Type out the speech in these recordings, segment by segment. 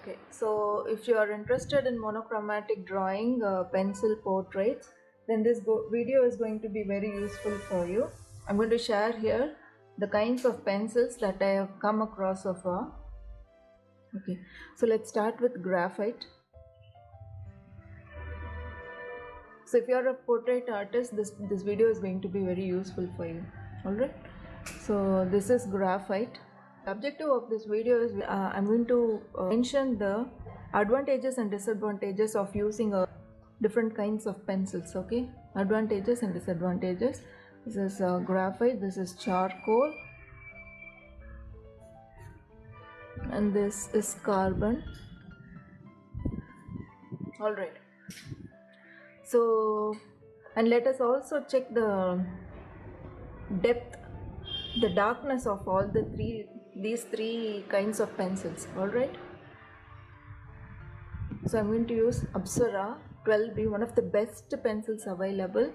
Okay, so if you are interested in monochromatic drawing pencil portraits, then this video is going to be very useful for you. I'm going to share here the kinds of pencils that I have come across so far. Okay, so let's start with graphite. So if you are a portrait artist, this video is going to be very useful for you. Alright, so this is graphite. The objective of this video is I'm going to mention the advantages and disadvantages of using different kinds of pencils. Okay, advantages and disadvantages. This is graphite, this is charcoal, and this is carbon. Alright, so, and let us also check the depth, the darkness of all these three kinds of pencils. Alright, so I'm going to use Apsara 12B, one of the best pencils available.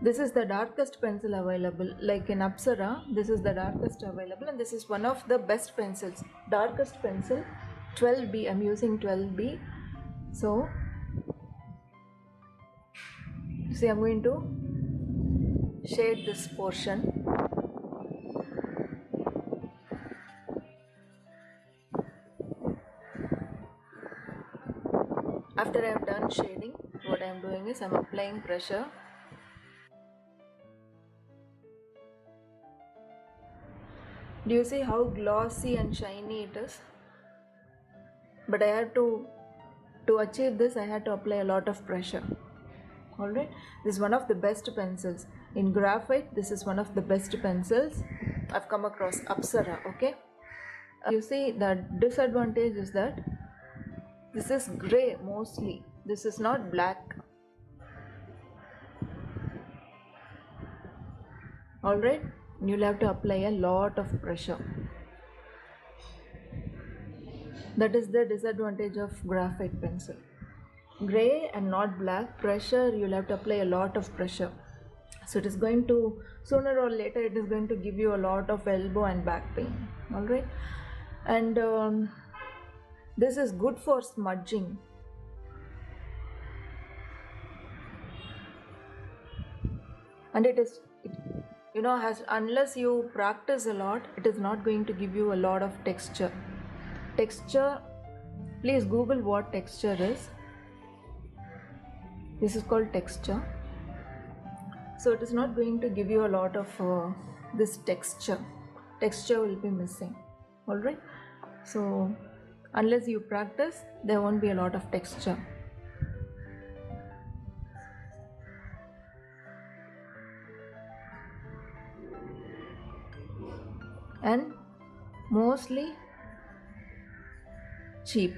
This is the darkest pencil available. Like in Apsara, this is the darkest available, and this is one of the best pencils. Darkest pencil 12B. I'm using 12B. So see, I'm going to shade this portion. After I have done shading, what I am doing is I'm applying pressure. Do you see how glossy and shiny it is? But I had to achieve this, I had to apply a lot of pressure. Alright, this is one of the best pencils. In graphite, this is one of the best pencils I've come across, Apsara. Okay, you see the disadvantage is that this is grey mostly. This is not black. Alright, you'll have to apply a lot of pressure. That is the disadvantage of graphite pencil. Grey and not black, pressure, you'll have to apply a lot of pressure. So it is going to, sooner or later, it is going to give you a lot of elbow and back pain. Alright, and this is good for smudging. And it is, unless you practice a lot, it is not going to give you a lot of texture. Texture, please Google what texture is. This is called texture. So it is not going to give you a lot of this texture. Texture will be missing. Alright, so unless you practice, there won't be a lot of texture. And mostly cheap.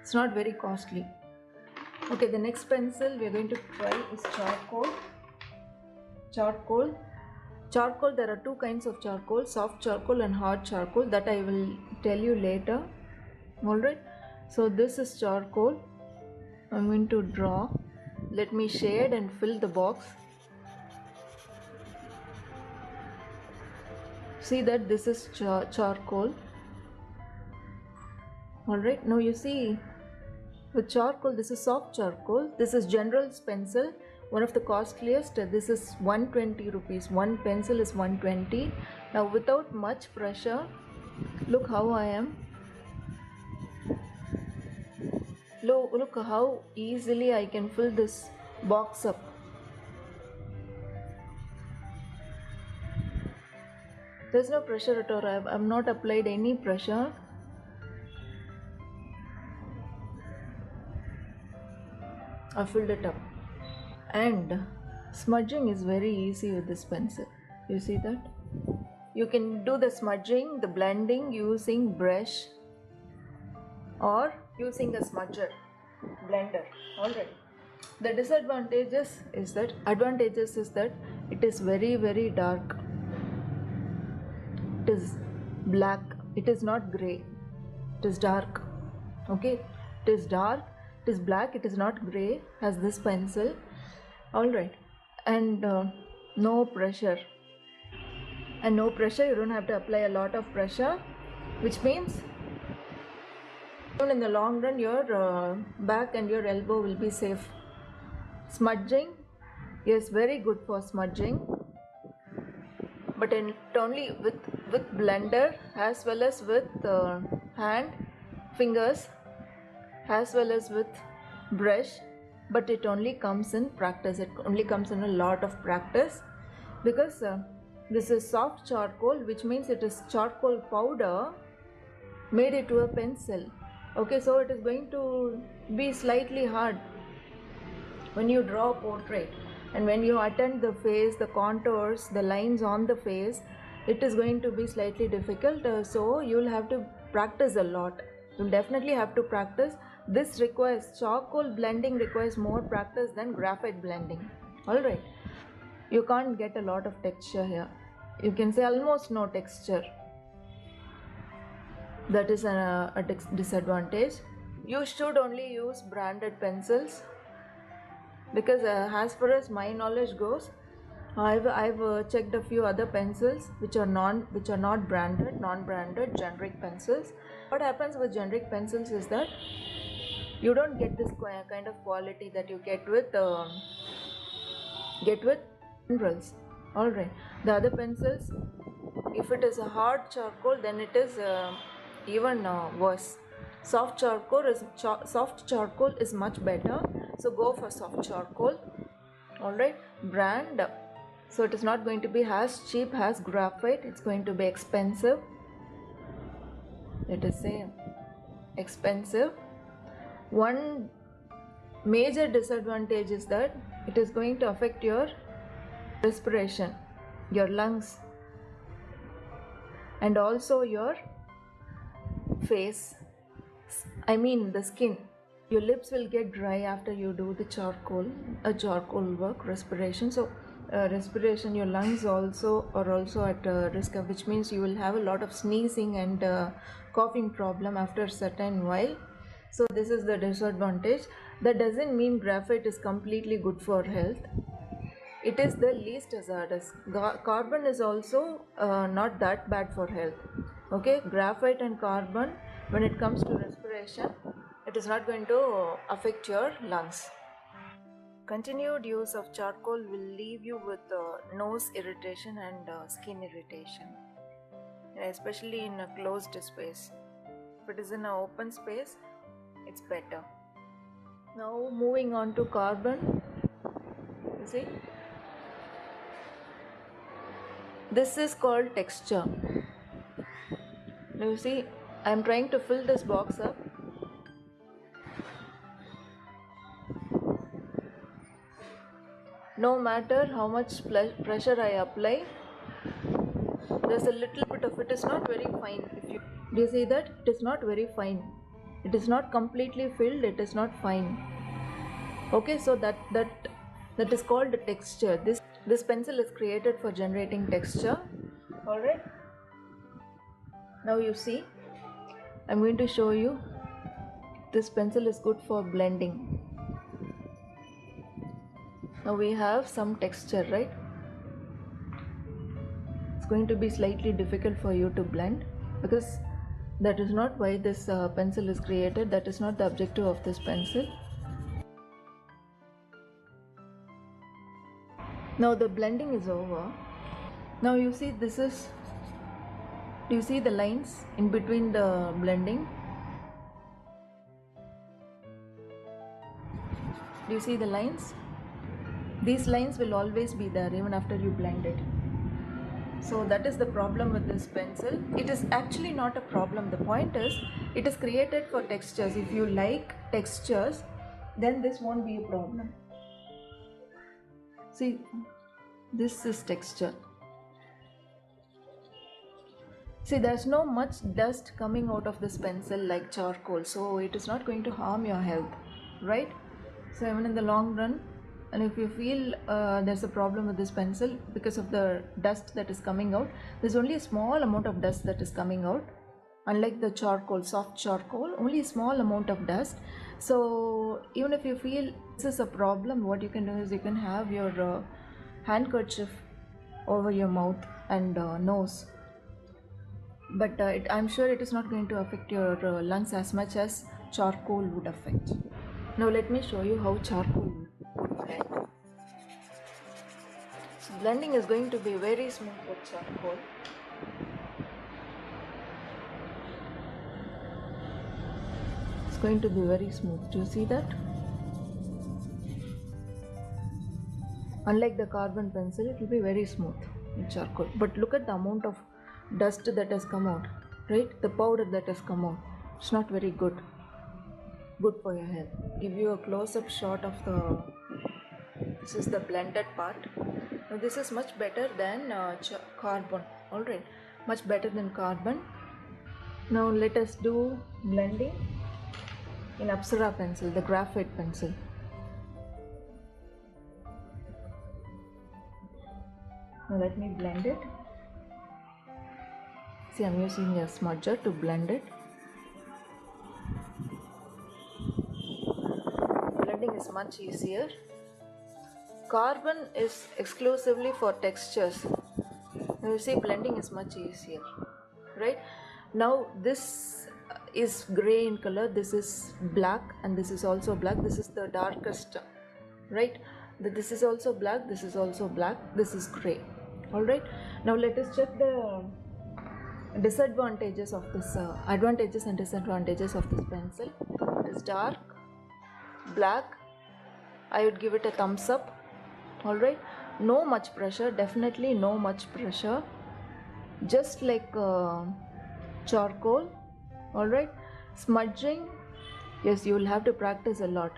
It's not very costly. Okay, the next pencil we are going to try is charcoal. Charcoal, there are two kinds of charcoal, soft charcoal and hard charcoal, that I will tell you later. Alright, so this is charcoal. I'm going to draw. Let me shade and fill the box. See that this is charcoal. Alright, now you see with charcoal, this is soft charcoal. This is General's pencil, one of the costliest. This is 120 rupees. One pencil is 120. Now without much pressure, look how I am. Look how easily I can fill this box up. There's no pressure at all. I've not applied any pressure. I filled it up. And smudging is very easy with this pencil. You see that? You can do the smudging, the blending using brush or using a smudger, blender. Alright. The disadvantages is that, advantages is that it is very, very dark. It is black. It is not grey. It is dark. Okay. It is dark. It is black. It is not grey as this pencil. Alright. And no pressure. And no pressure. You don't have to apply a lot of pressure, which means Even in the long run, your back and your elbow will be safe. Smudging is very good for smudging, but only with blender as well as with hand, fingers, as well as with brush. But it only comes in practice. It only comes in a lot of practice, because this is soft charcoal, which means it is charcoal powder made into a pencil. Okay, so it is going to be slightly hard when you draw a portrait, and when you attend the face, the contours, the lines on the face, it is going to be slightly difficult. So you'll have to practice a lot. You'll definitely have to practice. This requires, charcoal blending requires more practice than graphite blending. Alright, you can't get a lot of texture here. You can say almost no texture. That is a disadvantage. You should only use branded pencils, because as far as my knowledge goes, I've checked a few other pencils which are not branded, non-branded, generic pencils. What happens with generic pencils is that you don't get this kind of quality that you get with minerals. All right, the other pencils, if it is a hard charcoal, then it is even worse. Soft charcoal is much better, so go for soft charcoal. All right, brand, so it is not going to be as cheap as graphite. It's going to be expensive. Let us say expensive. One major disadvantage is that it is going to affect your respiration, your lungs, and also your face. I mean the skin. Your lips will get dry after you do the charcoal work, respiration. So respiration, your lungs also are also at risk, which means you will have a lot of sneezing and coughing problem after a certain while. So this is the disadvantage. That doesn't mean graphite is completely good for health. It is the least hazardous. Carbon is also not that bad for health. Okay, graphite and carbon, when it comes to respiration, it is not going to affect your lungs. Continued use of charcoal will leave you with nose irritation and skin irritation, especially in a closed space. If it is in an open space, it's better. Now moving on to carbon. You see, this is called texture. Now you see, I am trying to fill this box up. No matter how much pressure I apply, there's a little bit of it is not very fine. Do you see that? It is not very fine. It is not completely filled. It is not fine. Okay, so that is called texture. This pencil is created for generating texture. All right. Now you see, I'm going to show you. This pencil is good for blending. Now we have some texture, right? It's going to be slightly difficult for you to blend, because that is not why this pencil is created. That is not the objective of this pencil. Now the blending is over. Now you see, do you see the lines in between the blending? Do you see the lines? These lines will always be there even after you blend it. So that is the problem with this pencil. It is actually not a problem. The point is, it is created for textures. If you like textures, then this won't be a problem. See, this is texture. See, there's no much dust coming out of this pencil like charcoal, so it is not going to harm your health, right? So even in the long run, and if you feel there's a problem with this pencil because of the dust that is coming out, there's only a small amount of dust that is coming out. Unlike the charcoal, soft charcoal, only a small amount of dust. So even if you feel this is a problem, what you can do is you can have your handkerchief over your mouth and nose. but I'm sure it is not going to affect your lungs as much as charcoal would affect. Now let me show you how charcoal would blend. So blending is going to be very smooth with charcoal. It's going to be very smooth. Do you see that? Unlike the carbon pencil, it will be very smooth in charcoal. But look at the amount of dust that has come out, right? The powder that has come out. It's not very good. Good for your health. Give you a close-up shot of the. This is the blended part. Now this is much better than carbon. All right, much better than carbon. Now let us do blending in Apsara pencil, the graphite pencil. Now let me blend it. See, I'm using a smudger to blend it. Blending is much easier. Carbon is exclusively for textures. Now you see, blending is much easier, right? Now this is gray in color, this is black, and this is also black. This is the darkest, right? This is also black, this is also black, this is gray. All right, now let us check the disadvantages of this, advantages and disadvantages of this pencil. It is dark, black. I would give it a thumbs up. All right, no much pressure, definitely no much pressure, just like charcoal. All right, smudging, yes, you will have to practice a lot.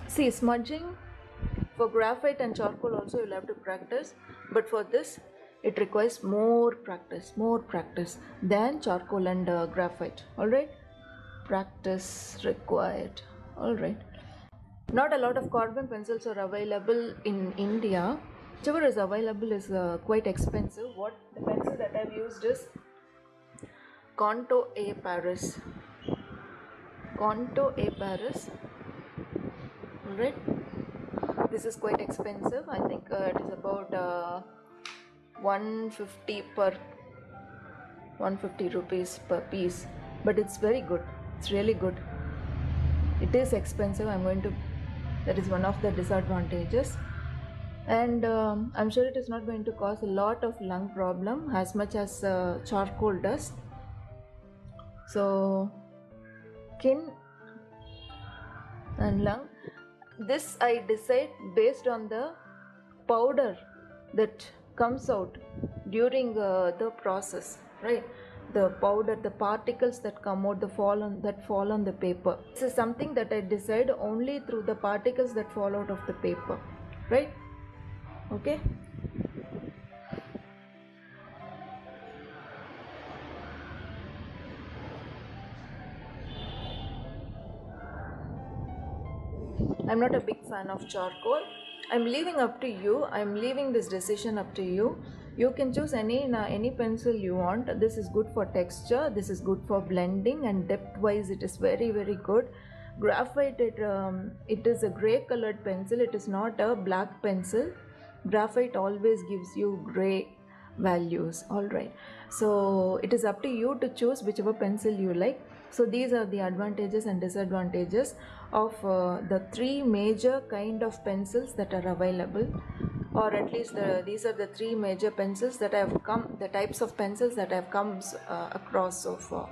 See, smudging for graphite and charcoal also you'll have to practice, but for this it requires more practice than charcoal and graphite. All right, practice required. All right, not a lot of carbon pencils are available in India. Whichever is available is quite expensive. What the pencil that I've used is Conto A Paris. Conto A Paris. All right, this is quite expensive. I think it is about 150 rupees per piece, but it's very good. It's really good. It is expensive. That is one of the disadvantages, and I'm sure it is not going to cause a lot of lung problem as much as charcoal does. So skin and lung, this I decide based on the powder that comes out during the process, right? The powder, the particles that come out, that fall on the paper. This is something that I decide only through the particles that fall out of the paper, right? Okay. I'm not a big fan of charcoal. I'm leaving up to you. I'm leaving this decision up to you. You can choose any pencil you want. This is good for texture. This is good for blending, and depth wise it is very, very good. Graphite, it is a gray colored pencil. It is not a black pencil. Graphite always gives you gray values. All right, so it is up to you to choose whichever pencil you like. So these are the advantages and disadvantages of the three major kind of pencils that are available, or at least these are the three major pencils that have come, the types of pencils that have come across so far.